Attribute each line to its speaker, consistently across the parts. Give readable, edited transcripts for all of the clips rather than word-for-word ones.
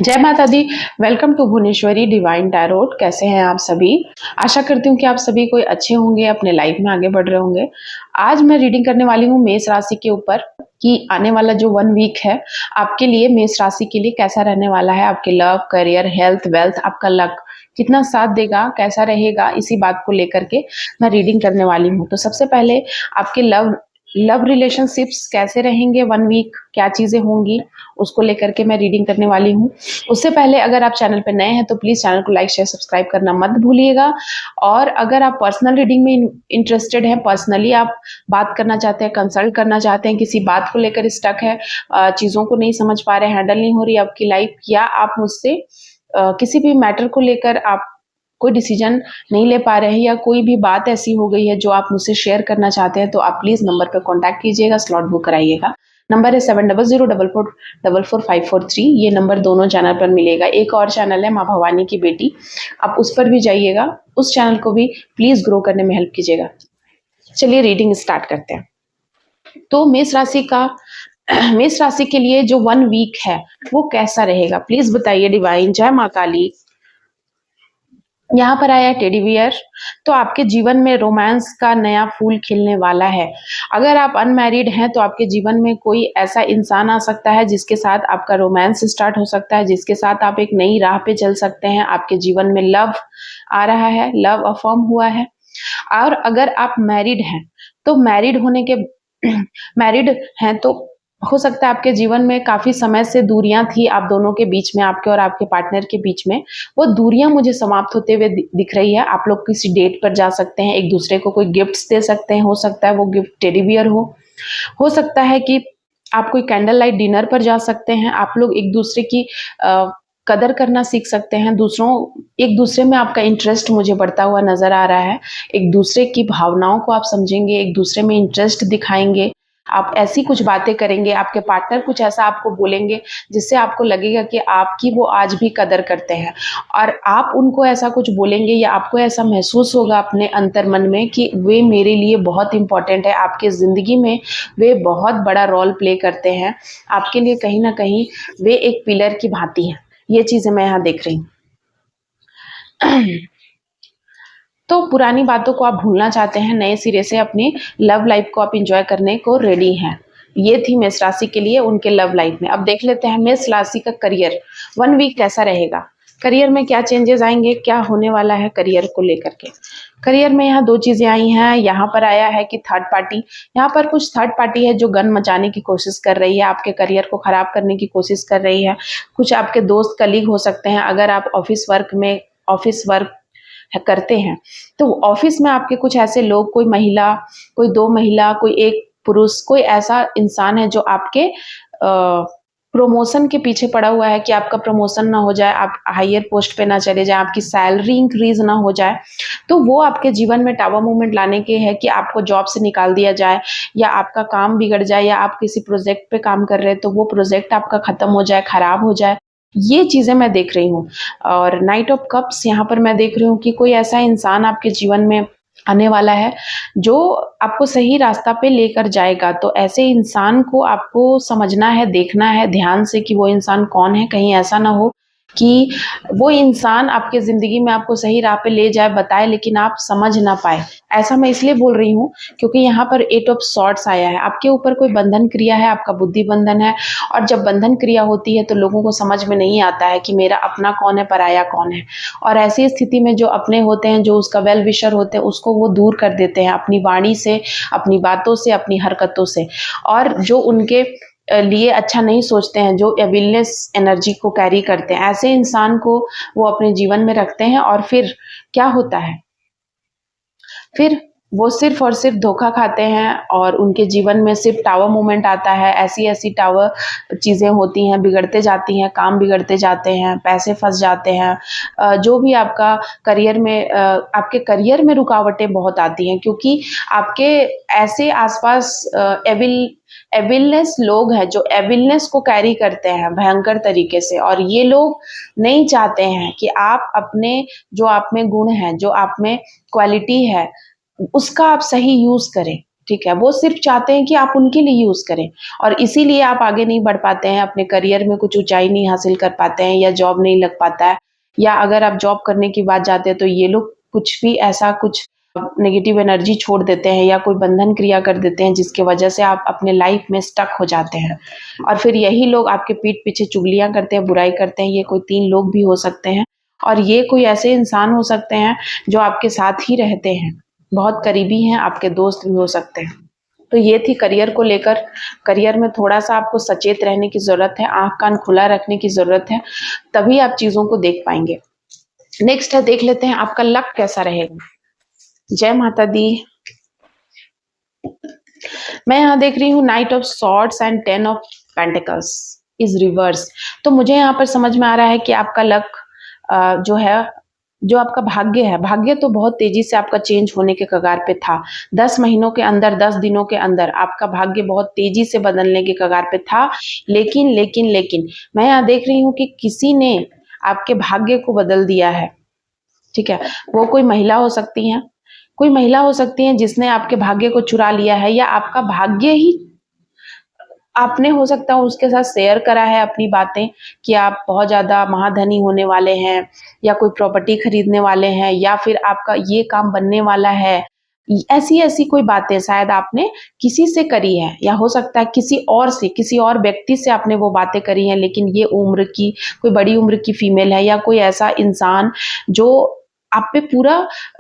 Speaker 1: जय माता दी। Welcome to Bhuvaneshwari divine tarot. कैसे हैं आप सभी? आशा करती हूँ कि आप सभी कोई अच्छे होंगे, अपने लाइफ में आगे बढ़ रहे होंगे। आज मैं रीडिंग करने वाली हूँ मेष राशि के ऊपर कि आने वाला जो 1 वीक है आपके लिए मेष राशि के लिए कैसा रहने वाला है। आपके लव, करियर, हेल्थ, वेल्थ, आपका लक कितना साथ देगा, कैसा रहेगा, इसी बात को लेकर के मैं रीडिंग करने वाली हूँ। तो सबसे पहले आपके लव रिलेशनशिप्स कैसे रहेंगे 1 वीक, क्या चीजें होंगी, उसको लेकर के मैं रीडिंग करने वाली हूँ। उससे पहले अगर आप चैनल पर नए हैं तो प्लीज चैनल को लाइक शेयर सब्सक्राइब करना मत भूलिएगा। और अगर आप पर्सनल रीडिंग में इंटरेस्टेड हैं, पर्सनली आप बात करना चाहते हैं, कंसल्ट करना चाहते हैं, किसी बात को लेकर स्टक है, चीजों को नहीं समझ पा रहे, हैंडल नहीं हो रही आपकी लाइफ, या आप मुझसे किसी भी मैटर को लेकर आप कोई डिसीजन नहीं ले पा रहे हैं, या कोई भी बात ऐसी हो गई है जो आप मुझसे शेयर करना चाहते हैं, तो आप प्लीज नंबर पर कॉन्टैक्ट कीजिएगा, स्लॉट बुक कराइएगा। नंबर है 7004444543। ये नंबर दोनों चैनल पर मिलेगा। एक और चैनल है माँ भवानी की बेटी, आप उस पर भी जाइएगा, उस चैनल को भी प्लीज ग्रो करने में हेल्प कीजिएगा। चलिए रीडिंग स्टार्ट करते हैं। तो मेष राशि के लिए जो 1 वीक है वो कैसा रहेगा, प्लीज बताइए डिवाइन। जय माँ काली। यहाँ पर आया टेडी बियर। तो आपके जीवन में रोमांस का नया फूल खिलने वाला है। अगर आप अनमैरिड हैं तो आपके जीवन में कोई ऐसा इंसान आ सकता है जिसके साथ आपका रोमांस स्टार्ट हो सकता है, जिसके साथ आप एक नई राह पे चल सकते हैं। आपके जीवन में लव आ रहा है, लव अफर्म हुआ है। और अगर आप मैरिड हैं तो मैरिड हैं तो हो सकता है आपके जीवन में काफी समय से दूरियां थी आप दोनों के बीच में, आपके और आपके पार्टनर के बीच में। वो दूरियां मुझे समाप्त होते हुए दिख रही है। आप लोग किसी डेट पर जा सकते हैं, एक दूसरे को कोई गिफ्ट्स दे सकते हैं। हो सकता है वो गिफ्ट टेडी बियर हो सकता है कि आप कोई कैंडल लाइट डिनर पर जा सकते हैं। आप लोग एक दूसरे की कदर करना सीख सकते हैं। एक दूसरे में आपका इंटरेस्ट मुझे बढ़ता हुआ नजर आ रहा है। एक दूसरे की भावनाओं को आप समझेंगे, एक दूसरे में इंटरेस्ट दिखाएंगे। आप ऐसी कुछ बातें करेंगे, आपके पार्टनर कुछ ऐसा आपको बोलेंगे जिससे आपको लगेगा कि आपकी वो आज भी कदर करते हैं, और आप उनको ऐसा कुछ बोलेंगे या आपको ऐसा महसूस होगा अपने अंतर मन में कि वे मेरे लिए बहुत इंपॉर्टेंट है, आपके ज़िंदगी में वे बहुत बड़ा रोल प्ले करते हैं। आपके लिए कहीं ना कहीं वे एक पिलर की भांति हैं। ये चीज़ें मैं यहाँ देख रही हूँ। तो पुरानी बातों को आप भूलना चाहते हैं, नए सिरे से अपनी लव लाइफ को आप एंजॉय करने को रेडी हैं। ये थी मेष राशि के लिए उनके लव लाइफ में। अब देख लेते हैं मेष राशि का करियर 1 वीक कैसा रहेगा। करियर में क्या चेंजेस आएंगे, क्या होने वाला है करियर को लेकर के। करियर में यहाँ 2 चीजें आई हैं। यहाँ पर आया है कि थर्ड पार्टी, यहाँ पर कुछ थर्ड पार्टी है जो गन मचाने की कोशिश कर रही है, आपके करियर को खराब करने की कोशिश कर रही है। कुछ आपके दोस्त कलीग हो सकते हैं। अगर आप ऑफिस वर्क करते हैं तो ऑफिस में आपके कुछ ऐसे लोग, कोई महिला, कोई 2 महिला, कोई 1 पुरुष, कोई ऐसा इंसान है जो आपके प्रमोशन के पीछे पड़ा हुआ है कि आपका प्रमोशन ना हो जाए, आप हायर पोस्ट पे ना चले जाए, आपकी सैलरी इंक्रीज ना हो जाए। तो वो आपके जीवन में टावर मूवमेंट लाने के है कि आपको जॉब से निकाल दिया जाए, या आपका काम बिगड़ जाए, या आप किसी प्रोजेक्ट पे काम कर रहे हैं तो वो प्रोजेक्ट आपका खत्म हो जाए, खराब हो जाए। ये चीजें मैं देख रही हूँ। और नाइट ऑफ कप्स यहाँ पर मैं देख रही हूँ कि कोई ऐसा इंसान आपके जीवन में आने वाला है जो आपको सही रास्ता पे लेकर जाएगा। तो ऐसे इंसान को आपको समझना है, देखना है ध्यान से कि वो इंसान कौन है। कहीं ऐसा ना हो कि वो इंसान आपके जिंदगी में आपको सही राह पे ले जाए, बताए, लेकिन आप समझ ना पाए। ऐसा मैं इसलिए बोल रही हूँ क्योंकि यहाँ पर 8 ऑफ सॉर्ड्स आया है। आपके ऊपर कोई बंधन क्रिया है, आपका बुद्धि बंधन है। और जब बंधन क्रिया होती है तो लोगों को समझ में नहीं आता है कि मेरा अपना कौन है, पराया कौन है। और ऐसी स्थिति में जो अपने होते हैं, जो उसका वेल विशर होते हैं, उसको वो दूर कर देते हैं अपनी वाणी से, अपनी बातों से, अपनी हरकतों से। और जो उनके लिए अच्छा नहीं सोचते हैं, जो एविलनेस एनर्जी को कैरी करते हैं, ऐसे इंसान को वो अपने जीवन में रखते हैं। और फिर क्या होता है, फिर वो सिर्फ और सिर्फ धोखा खाते हैं और उनके जीवन में सिर्फ टावर मूवमेंट आता है। ऐसी ऐसी टावर चीज़ें होती हैं, बिगड़ते जाती हैं, काम बिगड़ते जाते हैं, पैसे फंस जाते हैं। जो भी आपका करियर में आपके करियर में रुकावटें बहुत आती हैं क्योंकि आपके ऐसे आसपास एविलनेस लोग हैं जो एविलनेस को कैरी करते हैं भयंकर तरीके से। और ये लोग नहीं चाहते हैं कि आप अपने, जो आप में गुण है, जो आप में क्वालिटी है, उसका आप सही यूज करें। ठीक है, वो सिर्फ चाहते हैं कि आप उनके लिए यूज करें, और इसीलिए आप आगे नहीं बढ़ पाते हैं, अपने करियर में कुछ ऊंचाई नहीं हासिल कर पाते हैं, या जॉब नहीं लग पाता है, या अगर आप जॉब करने की बात जाते हैं तो ये लोग कुछ भी ऐसा कुछ नेगेटिव एनर्जी छोड़ देते हैं या कोई बंधन क्रिया कर देते हैं जिसकी वजह से आप अपने लाइफ में स्टक हो जाते हैं। और फिर यही लोग आपके पीठ पीछे चुगलियां करते हैं, बुराई करते हैं। ये कोई 3 लोग भी हो सकते हैं, और ये कोई ऐसे इंसान हो सकते हैं जो आपके साथ ही रहते हैं, बहुत करीबी हैं, आपके दोस्त भी हो सकते हैं। तो ये थी करियर को लेकर। करियर में थोड़ा-सा आपको सचेत रहने की ज़रूरत है, आँख कान खुला रखने की ज़रूरत है, तभी आप चीज़ों को देख पाएँगे। नेक्स्ट है, देख लेते हैं आपका लक कैसा रहेगा। जय माता दी। मैं यहाँ देख रही हूँ night of swords and 10 of pentacles is reverse. तो मुझे यहाँ पर समझ में आ रहा है कि आपका लक जो है, जो आपका भाग्य है, भाग्य तो बहुत तेजी से आपका चेंज होने के कगार पे था। 10 महीनों के अंदर, 10 दिनों के अंदर आपका भाग्य बहुत तेजी से बदलने के कगार पे था। लेकिन मैं यहाँ देख रही हूँ कि किसी ने आपके भाग्य को बदल दिया है। ठीक है, वो कोई महिला हो सकती है, कोई महिला हो सकती है जिसने आपके भाग्य को चुरा लिया है, या आपका भाग्य ही आपने हो सकता है उसके साथ शेयर करा है अपनी बातें कि आप बहुत ज़्यादा महाधनी होने वाले हैं, या कोई प्रॉपर्टी खरीदने वाले हैं, या फिर आपका ये काम बनने वाला है। ऐसी-ऐसी कोई बातें शायद आपने किसी से करी है, या हो सकता है किसी और से, किसी और व्यक्ति से आपने वो बातें करी हैं, लेकिन ये उम्र की, कोई बड़ी उम्र की फीमेल है, या कोई ऐसा इंसान जो आप पे पूरा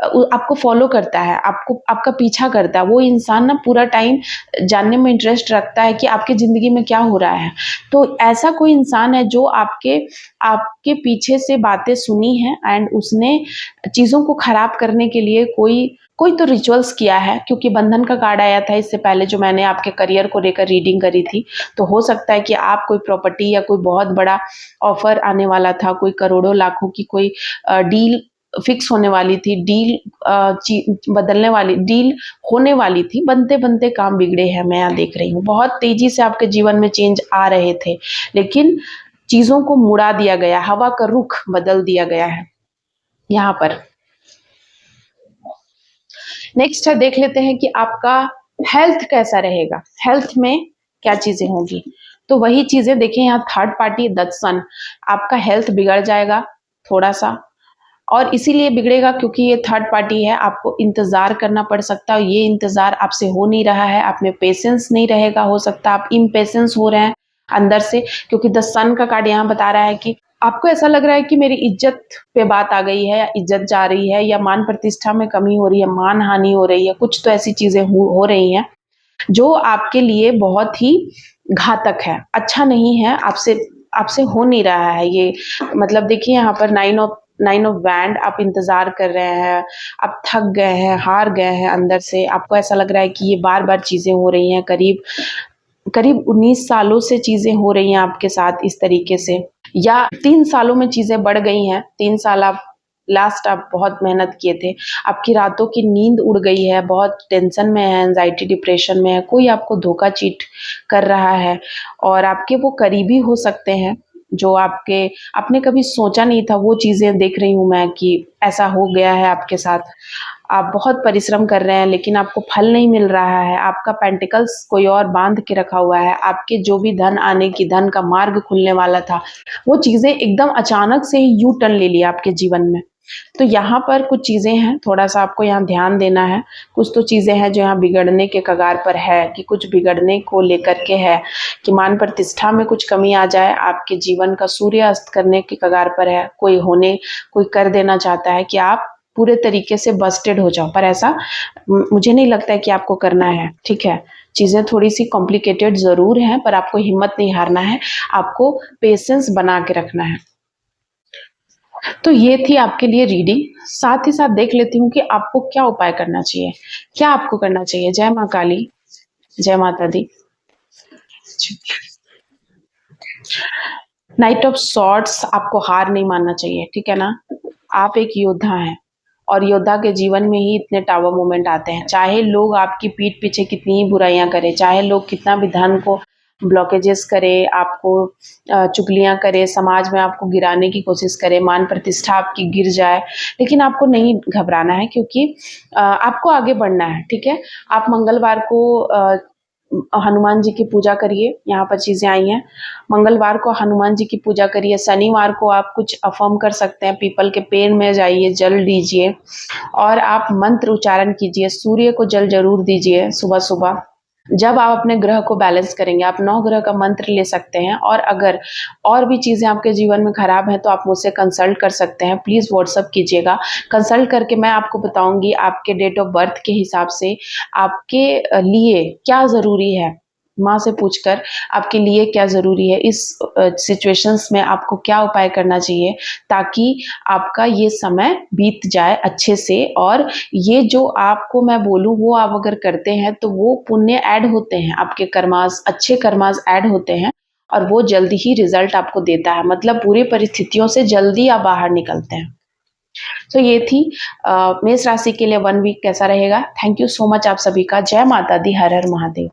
Speaker 1: आपको फॉलो करता है, आपको आपका पीछा करता है। वो इंसान ना पूरा टाइम जानने में इंटरेस्ट रखता है कि आपकी ज़िंदगी में क्या हो रहा है। तो ऐसा कोई इंसान है जो आपके आपके पीछे से बातें सुनी हैं, एंड उसने चीज़ों को खराब करने के लिए कोई कोई तो रिचुअल्स किया है, क्योंकि बंधन का कार्ड आया था इससे पहले जो मैंने आपके करियर को लेकर रीडिंग करी थी। तो हो सकता है कि आप कोई प्रॉपर्टी या कोई बहुत बड़ा ऑफर आने वाला था, कोई करोड़ों लाखों की कोई डील फिक्स होने वाली थी, बदलने वाली डील होने वाली थी, बनते-बनते काम बिगड़े हैं। मैं यहाँ देख रही हूँ बहुत तेजी से आपके जीवन में चेंज आ रहे थे, लेकिन चीज़ों को मुड़ा दिया गया, हवा का रुख बदल दिया गया है यहाँ पर। नेक्स्ट है, देख लेते हैं कि आपका हेल्थ कैसा रहेगा, हेल्थ में क्या चीज़ें होंगी। तो वही चीज़ें देखिए, यहाँ थर्ड पार्टी द सन, आपका हेल्थ बिगड़ जाएगा थोड़ा-सा, और इसीलिए बिगड़ेगा क्योंकि ये थर्ड पार्टी है। आपको इंतज़ार करना पड़ सकता है, ये इंतज़ार आपसे हो नहीं रहा है, आप में पेशेंस नहीं रहेगा, हो सकता है आप इम्पेशेंस हो रहे हैं अंदर से, क्योंकि द सन का कार्ड यहाँ बता रहा है कि आपको ऐसा लग रहा है कि मेरी इज्जत पे बात आ गई है, या इज्जत जा रही है, या मान प्रतिष्ठा में कमी हो रही है, मान हानि हो रही है, कुछ तो ऐसी चीज़ें हो रही हैं जो आपके लिए बहुत ही घातक है, अच्छा नहीं है, आपसे आपसे हो नहीं रहा है ये। मतलब देखिए यहाँ पर नाइन ऑफ वैंड, आप इंतज़ार कर रहे हैं, आप थक गए हैं, हार गए हैं अंदर से, आपको ऐसा लग रहा है कि ये बार-बार चीज़ें हो रही हैं, करीब करीब 19 सालों से चीज़ें हो रही हैं आपके साथ इस तरीके से, या 3 सालों में चीज़ें बढ़ गई हैं। 3 साल आप बहुत मेहनत किए थे, आपकी रातों की नींद उड़ गई है, बहुत टेंशन में है, एंजाइटी डिप्रेशन में है, कोई आपको धोखा चीट कर रहा है, और आपके वो करीबी हो सकते हैं जो आपने कभी सोचा नहीं था। वो चीज़ें देख रही हूँ मैं कि ऐसा हो गया है आपके साथ। आप बहुत परिश्रम कर रहे हैं लेकिन आपको फल नहीं मिल रहा है, आपका पेंटिकल्स कोई और बांध के रखा हुआ है, आपके जो भी धन आने की, धन का मार्ग खुलने वाला था, वो चीज़ें एकदम अचानक से ही यू टर्न ले लिया आपके जीवन में। तो यहाँ पर कुछ चीज़ें हैं, थोड़ा-सा आपको यहाँ ध्यान देना है। कुछ तो चीज़ें हैं जो यहाँ बिगड़ने के कगार पर है, कि कुछ बिगड़ने को लेकर के है, कि मान प्रतिष्ठा में कुछ कमी आ जाए, आपके जीवन का सूर्य अस्त करने के कगार पर है, कोई कर देना चाहता है कि आप पूरे तरीके से बस्टेड हो जाओ, पर ऐसा मुझे नहीं लगता है कि आपको करना है, ठीक है? चीज़ें थोड़ी-सी कॉम्प्लिकेटेड ज़रूर हैं, पर आपको हिम्मत नहीं हारना है, आपको पेशेंस बना के रखना है। तो ये थी आपके लिए रीडिंग। साथ ही साथ देख लेती हूँ कि आपको क्या उपाय करना चाहिए, क्या आपको करना चाहिए। जय माँ काली, जय माता दी। नाइट ऑफ सॉर्ड्स, आपको हार नहीं मानना चाहिए, ठीक है ना? आप एक योद्धा हैं, और योद्धा के जीवन में ही इतने टावर मोमेंट आते हैं। चाहे लोग आपकी पीठ पीछे कितनी ही बुराइयां करें, चाहे लोग कितना भी धन को ब्लॉकेजेस करे, आपको चुगलियाँ करे, समाज में आपको गिराने की कोशिश करे, मान प्रतिष्ठा आपकी गिर जाए, लेकिन आपको नहीं घबराना है क्योंकि आपको आगे बढ़ना है, ठीक है? आप मंगलवार को हनुमान जी की पूजा करिए, यहाँ पर चीज़ें आई हैं। मंगलवार को हनुमान जी की पूजा करिए, शनिवार को आप कुछ अफ़र्म कर सकते हैं, पीपल के पेड़ में जाइए, जल दीजिए और आप मंत्र उच्चारण कीजिए, सूर्य को जल ज़रूर दीजिए सुबह-सुबह। जब आप अपने ग्रह को बैलेंस करेंगे, आप 9 ग्रह का मंत्र ले सकते हैं और अगर और भी चीज़ें आपके जीवन में खराब हैं तो आप मुझसे कंसल्ट कर सकते हैं। प्लीज़ व्हाट्सएप कीजिएगा। कंसल्ट करके मैं आपको बताऊँगी आपके डेट ऑफ बर्थ के हिसाब से आपके लिए क्या ज़रूरी है। माँ से पूछकर आपके लिए क्या ज़रूरी है, इस सिचुएशंस में आपको क्या उपाय करना चाहिए ताकि आपका ये समय बीत जाए अच्छे से और ये जो आपको मैं बोलूँ वो आप अगर करते हैं तो वो पुण्य ऐड होते हैं, आपके कर्मास, अच्छे कर्मास ऐड होते हैं और वो जल्दी ही रिजल्ट आपको देता है, मतलब बुरी परिस्थितियों से जल्दी आप बाहर निकलते हैं। तो ये थी मेष राशि के लिए 1 वीक कैसा रहेगा। थैंक यू सो मच आप सभी का। जय माता दी, हर हर महादेव।